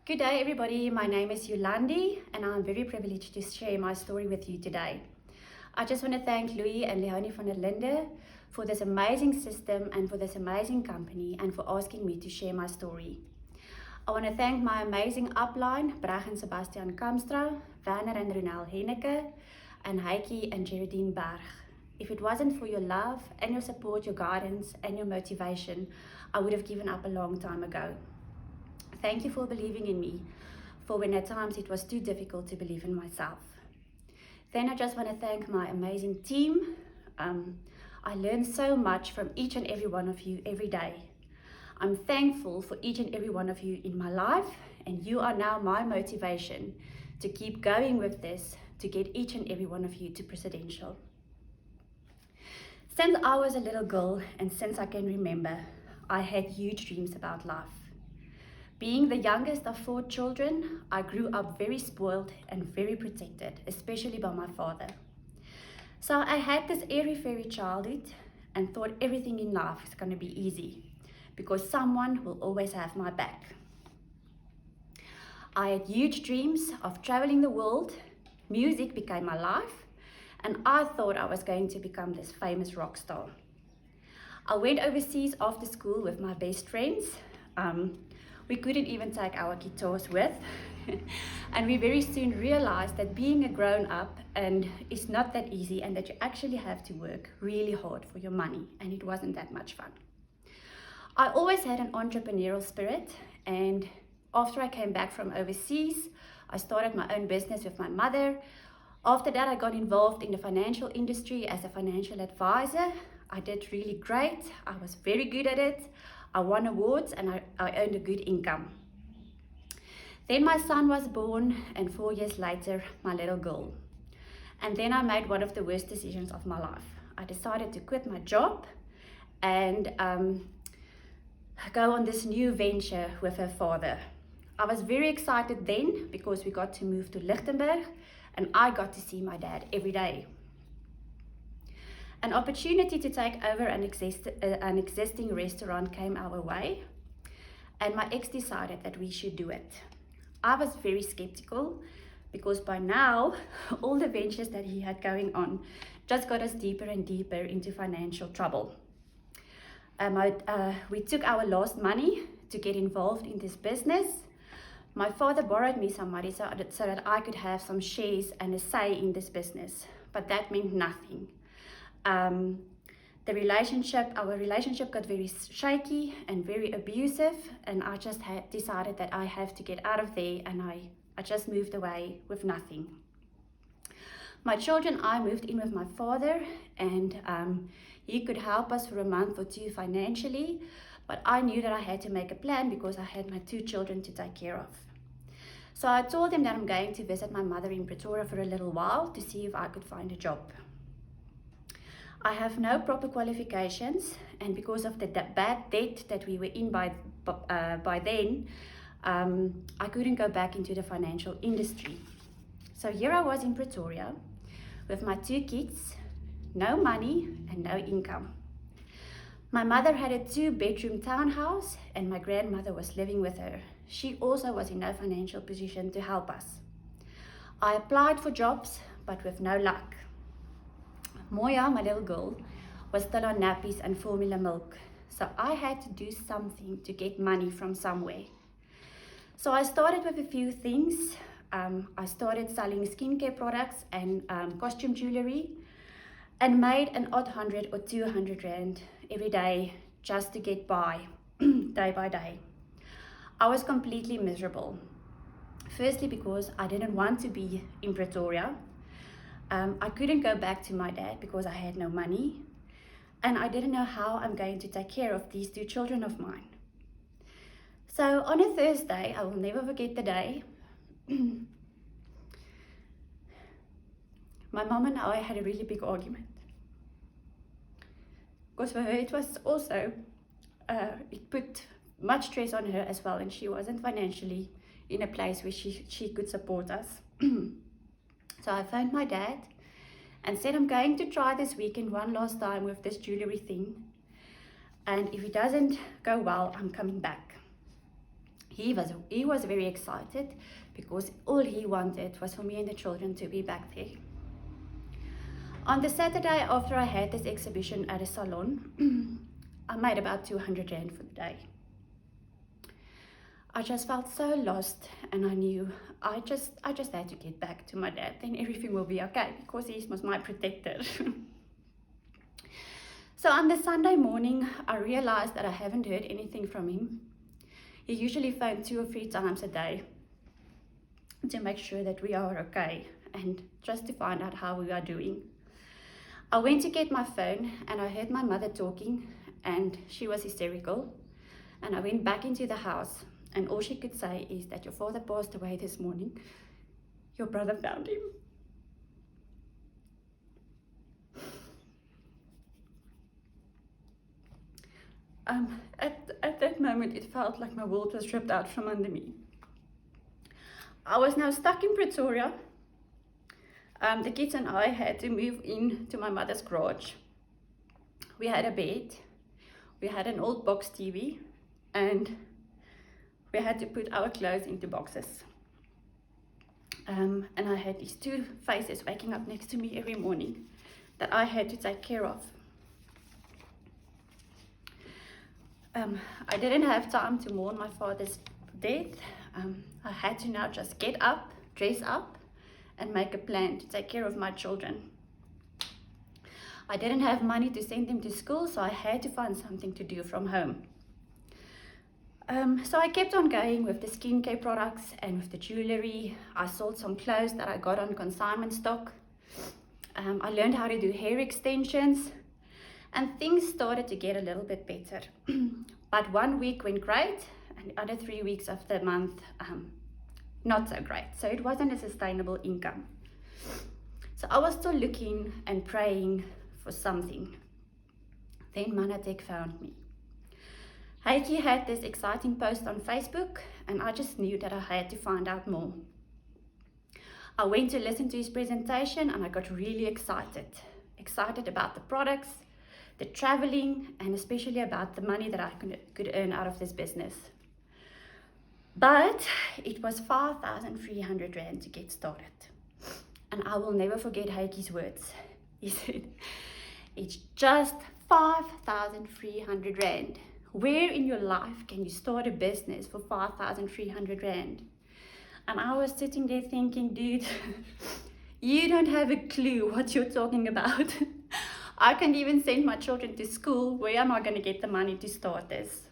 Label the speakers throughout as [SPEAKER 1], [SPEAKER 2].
[SPEAKER 1] Good day, everybody. My name is Yolandi, and I'm very privileged to share my story with you today. I just want to thank Louis and Leonie van der Linde for this amazing system and for this amazing company and for asking me to share my story. I want to thank my amazing upline, Brag and Sebastian Kamstra, Werner and Ronel Henneke, and Heike and Geraldine Berg. If it wasn't for your love and your support, your guidance and your motivation, I would have given up a long time ago. Thank you for believing in me, for when at times it was too difficult to believe in myself. Then I just want to thank my amazing team. I learn so much from each and every one of you every day. I'm thankful for each and every one of you in my life, and you are now my motivation to keep going with this, to get each and every one of you to presidential. Since I was a little girl and since I can remember, I had huge dreams about life. Being the youngest of 4 children, I grew up very spoiled and very protected, especially by my father. So I had this airy-fairy childhood and thought everything in life is going to be easy because someone will always have my back. I had huge dreams of traveling the world, music became my life, and I thought I was going to become this famous rock star. I went overseas after school with my best friends. We couldn't even take our guitars with. And we very soon realized that being a grown-up is not that easy and that you actually have to work really hard for your money, and it wasn't that much fun. I always had an entrepreneurial spirit, and after I came back from overseas, I started my own business with my mother. After that, I got involved in the financial industry as a financial advisor. I did really great. I was very good at it. I won awards and I earned a good income. Then my son was born, and 4 years later, my little girl. And then I made one of the worst decisions of my life. I decided to quit my job and go on this new venture with her father. I was very excited then because we got to move to Lichtenburg and I got to see my dad every day. An opportunity to take over an existing restaurant came our way, and my ex decided that we should do it. I was very skeptical because by now, all the ventures that he had going on just got us deeper and deeper into financial trouble. We took our last money to get involved in this business. My father borrowed me some money so that I could have some shares and a say in this business, but that meant nothing. Our relationship got very shaky and very abusive, and I just had decided that I have to get out of there, and I just moved away with nothing. My children and I moved in with my father, and he could help us for a month or 2 financially, but I knew that I had to make a plan because I had my 2 children to take care of. So I told him that I'm going to visit my mother in Pretoria for a little while to see if I could find a job. I have no proper qualifications, and because of the bad debt that we were in by then, I couldn't go back into the financial industry. So here I was in Pretoria with my 2 kids, no money and no income. My mother had a 2-bedroom townhouse and my grandmother was living with her. She also was in no financial position to help us. I applied for jobs, but with no luck. Moya, my little girl, was still on nappies and formula milk, so I had to do something to get money from somewhere. So I started with a few things. I started selling skincare products and costume jewelry and made an odd 100 or 200 rand every day just to get by, day by day. I was completely miserable. Firstly, because I didn't want to be in Pretoria. I couldn't go back to my dad because I had no money, and I didn't know how I'm going to take care of these 2 children of mine. So on a Thursday, I will never forget the day, my mom and I had a really big argument. Because for her it was also, it put much stress on her as well, and she wasn't financially in a place where she could support us. So I phoned my dad and said, I'm going to try this weekend one last time with this jewelry thing. And if it doesn't go well, I'm coming back. He was very excited because all he wanted was for me and the children to be back there. On the Saturday after I had this exhibition at a salon, I made about 200 Rand for the day. I just felt so lost, and I knew I just had to get back to my dad, then everything will be okay, because he was my protector. So on the Sunday morning, I realized that I haven't heard anything from him. He usually phoned 2 or 3 times a day to make sure that we are okay and just to find out how we are doing. I went to get my phone and I heard my mother talking, and she was hysterical. And I went back into the house, and all she could say is that your father passed away this morning. Your brother found him. At that moment, it felt like my world was ripped out from under me. I was now stuck in Pretoria. The kids and I had to move into my mother's garage. We had a bed, we had an old box TV, and we had to put our clothes into boxes. And I had these 2 faces waking up next to me every morning that I had to take care of. I didn't have time to mourn my father's death. I had to now just get up, dress up, and make a plan to take care of my children. I didn't have money to send them to school, so I had to find something to do from home. So I kept on going with the skincare products and with the jewellery. I sold some clothes that I got on consignment stock. I learned how to do hair extensions, and things started to get a little bit better. But 1 week went great, and the other 3 weeks of the month, not so great. So it wasn't a sustainable income. So I was still looking and praying for something. Then Manatech found me. Heike had this exciting post on Facebook, and I just knew that I had to find out more. I went to listen to his presentation, and I got really excited about the products, the traveling, and especially about the money that I could earn out of this business. But it was 5,300 Rand to get started. And I will never forget Heike's words. He said, it's just 5,300 Rand. Where in your life can you start a business for 5,300 Rand? And I was sitting there thinking, dude, you don't have a clue what you're talking about. I can't even send my children to school. Where am I going to get the money to start this?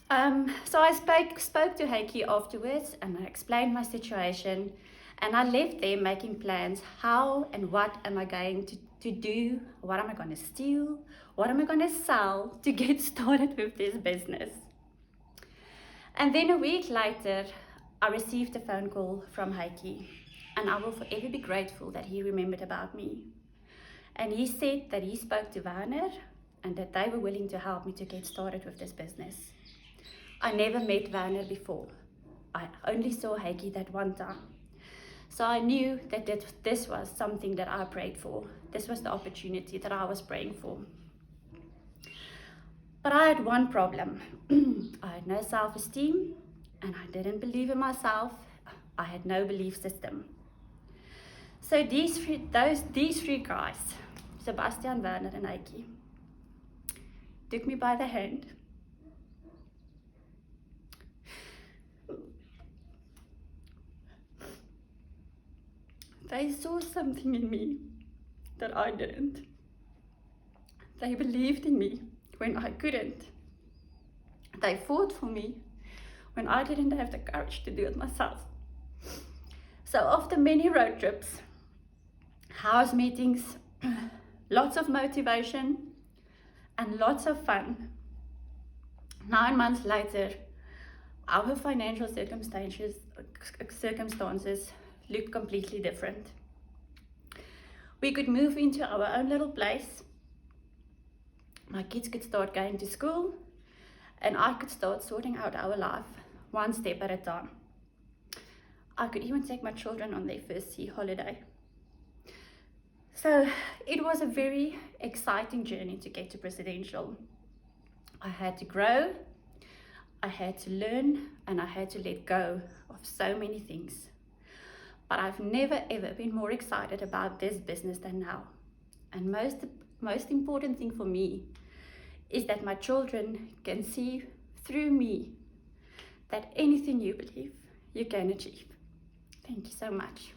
[SPEAKER 1] So I spoke to Heike afterwards, and I explained my situation, and I left there making plans. How and what am I going to do? What am I going to steal? What am I going to sell to get started with this business? And then a week later, I received a phone call from Heike, and I will forever be grateful that he remembered about me. And he said that he spoke to Werner and that they were willing to help me to get started with this business. I never met Werner before. I only saw Heike that one time. So I knew that this was something that I prayed for. This was the opportunity that I was praying for. But I had one problem. I had no self-esteem, and I didn't believe in myself. I had no belief system. So these three guys, Sebastian, Werner, and Heike, took me by the hand. They saw something in me that I didn't. They believed in me when I couldn't. They fought for me when I didn't have the courage to do it myself. So after many road trips, house meetings, lots of motivation, and lots of fun, 9 months later, our financial circumstances looked completely different. We could move into our own little place. My kids could start going to school, and I could start sorting out our life one step at a time. I could even take my children on their first sea holiday. So it was a very exciting journey to get to Presidential. I had to grow, I had to learn and I had to let go of so many things. But I've never ever been more excited about this business than now. And most important thing for me is that my children can see through me that anything you believe, you can achieve. Thank you so much.